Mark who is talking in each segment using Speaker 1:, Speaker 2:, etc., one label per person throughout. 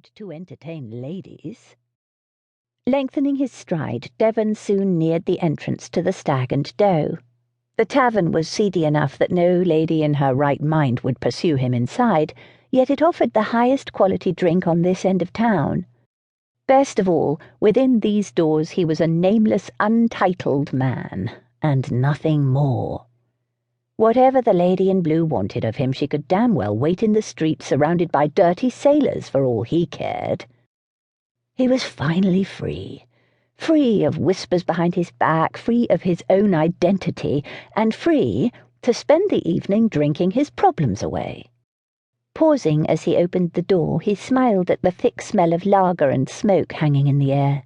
Speaker 1: mood to entertain ladies." Lengthening his stride, Devon soon neared the entrance to the Stag and Doe. The tavern was seedy enough that no lady in her right mind would pursue him inside, yet it offered the highest quality drink on this end of town. Best of all, within these doors he was a nameless, untitled man, and nothing more. Whatever the lady in blue wanted of him, she could damn well wait in the street surrounded by dirty sailors for all he cared. He was finally free. Free of whispers behind his back, free of his own identity, and free to spend the evening drinking his problems away. Pausing as he opened the door, he smiled at the thick smell of lager and smoke hanging in the air.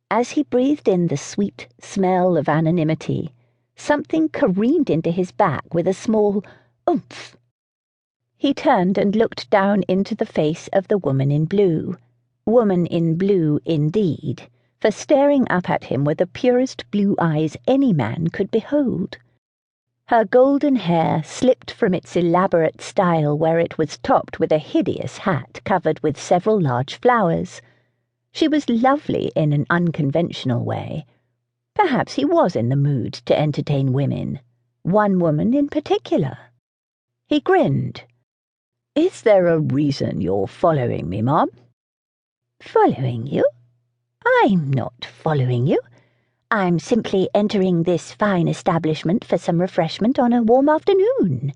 Speaker 1: As he breathed in the sweet smell of anonymity, something careened into his back with a small oomph. He turned and looked down into the face of the woman in blue. Woman in blue, indeed, for staring up at him were the purest blue eyes any man could behold. Her golden hair slipped from its elaborate style where it was topped with a hideous hat covered with several large flowers. She was lovely in an unconventional way. Perhaps he was in the mood to entertain women, one woman in particular. He grinned. "Is there a reason you're following me, Mum?" "Following you? I'm not following you. I'm simply entering this fine establishment for some refreshment on a warm afternoon,"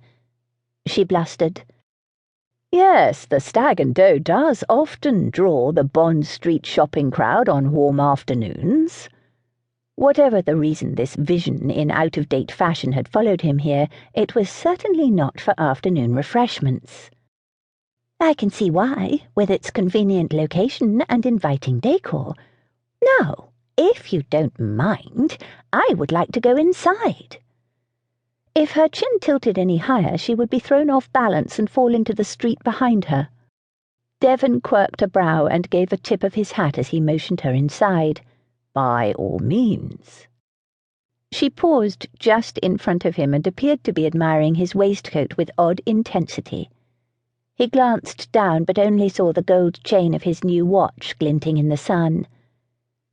Speaker 1: she blustered. "Yes, the Stag and Doe does often draw the Bond Street shopping crowd on warm afternoons." Whatever the reason this vision in out-of-date fashion had followed him here, it was certainly not for afternoon refreshments. "I can see why, with its convenient location and inviting decor. Now, if you don't mind, I would like to go inside." If her chin tilted any higher, she would be thrown off balance and fall into the street behind her. Devon quirked a brow and gave a tip of his hat as he motioned her inside. "By all means." She paused just in front of him and appeared to be admiring his waistcoat with odd intensity. He glanced down but only saw the gold chain of his new watch glinting in the sun.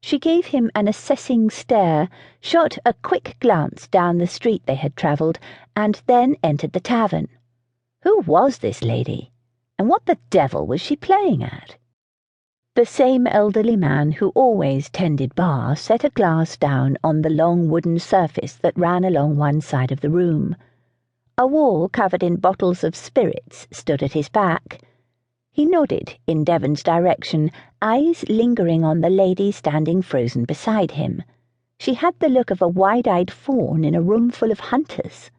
Speaker 1: She gave him an assessing stare, shot a quick glance down the street they had travelled, and then entered the tavern. Who was this lady? And what the devil was she playing at? The same elderly man who always tended bar set a glass down on the long wooden surface that ran along one side of the room. A wall covered in bottles of spirits stood at his back. He nodded in Devon's direction, eyes lingering on the lady standing frozen beside him. She had the look of a wide-eyed fawn in a room full of hunters.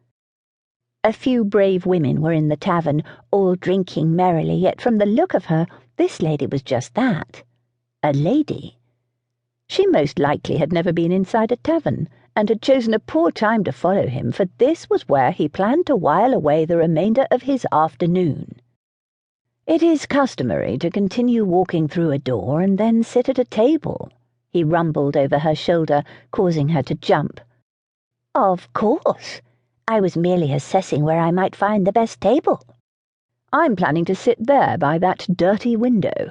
Speaker 1: A few brave women were in the tavern, all drinking merrily, yet from the look of her, this lady was just that, a lady. She most likely had never been inside a tavern, and had chosen a poor time to follow him, for this was where he planned to while away the remainder of his afternoon. "It is customary to continue walking through a door and then sit at a table," he rumbled over her shoulder, causing her to jump. "Of course. I was merely assessing where I might find the best table." "I'm planning to sit there by that dirty window.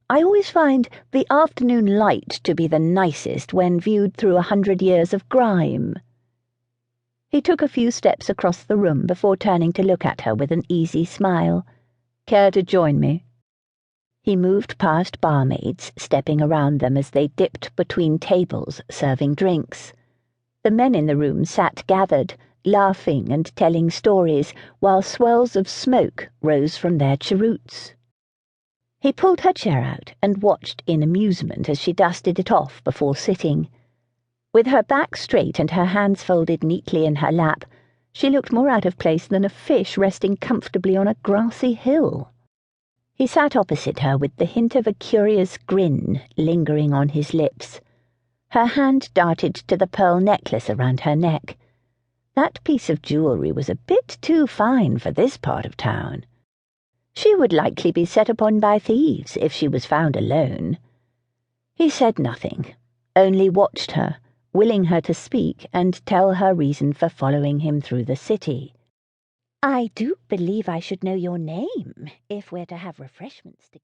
Speaker 1: I always find the afternoon light to be the nicest when viewed through 100 years of grime." He took a few steps across the room before turning to look at her with an easy smile. "Care to join me?" He moved past barmaids, stepping around them as they dipped between tables, serving drinks. The men in the room sat gathered, laughing and telling stories, while swirls of smoke rose from their cheroots. He pulled her chair out and watched in amusement as she dusted it off before sitting. With her back straight and her hands folded neatly in her lap, she looked more out of place than a fish resting comfortably on a grassy hill. He sat opposite her with the hint of a curious grin lingering on his lips. Her hand darted to the pearl necklace around her neck. That piece of jewellery was a bit too fine for this part of town. She would likely be set upon by thieves if she was found alone. He said nothing, only watched her, willing her to speak and tell her reason for following him through the city. "I do believe I should know your name if we're to have refreshments together."